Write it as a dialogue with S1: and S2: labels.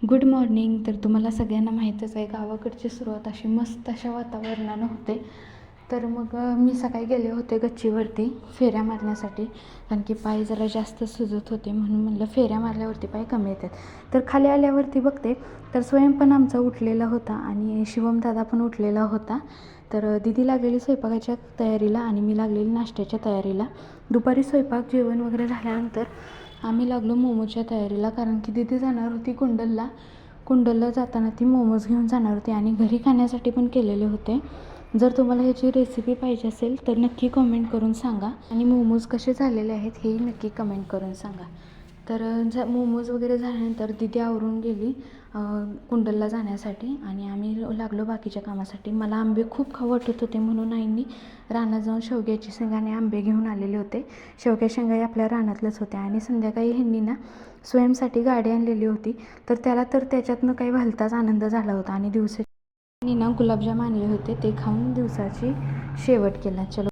S1: Good morning. तर तुम्हाला सगळ्यांना माहीतच आहे, गावाकडची सुरुवात अशी मस्त अशा वातावरणानं होते. तर मग मी सकाळी गेले होते गच्चीवरती फेऱ्या मारण्यासाठी, कारण की पाय जरा जास्त सुजत होते, म्हणून म्हणलं फेऱ्या मारल्यावरती पाय कमी येतात. तर खाली आल्यावरती बघते तर स्वयं पण आमचा उठलेला होता आणि शिवमदादा पण उठलेला होता. तर दीदी लागलेली स्वयंपाकाच्या तयारीला आणि मी लागलेली नाश्त्याच्या तयारीला. दुपारी स्वयंपाक जेवण वगैरे झाल्यानंतर आम्ही लागलो मोमोच्या तयारीला, कारण की दीदी जाणार होती कुंडलला जाताना ती मोमोज घेऊन जाणार होती आणि घरी खाण्यासाठी पण केलेले होते. जर तुम्हाला ह्याची रेसिपी पाहिजे असेल तर नक्की कमेंट करून सांगा आणि मोमोज कसे झालेले आहेत हेही नक्की कमेंट करून सांगा. तर मोमोज वगैरे झाल्यानंतर दीदी आवरून गेली कुंडलला जाण्यासाठी आणि आम्ही लागलो बाकीच्या कामासाठी. मला आंबे खूप खाऊ वाटत होते, म्हणून आईंनी रानात जाऊन शेवग्याची शेंगाने आंबे घेऊन आलेले होते. शेवग्या शेंगाही आपल्या रानातल्याच होत्या आणि संध्याकाळी ह्यांनी ना स्वयंसाठी गाडी आणलेली होती. तर त्याला तर त्याच्यातनं काही भलताच आनंद झाला होता आणि दिवसाची ना गुलाबजाम आणले होते, ते खाऊन दिवसाची शेवट केला. चलो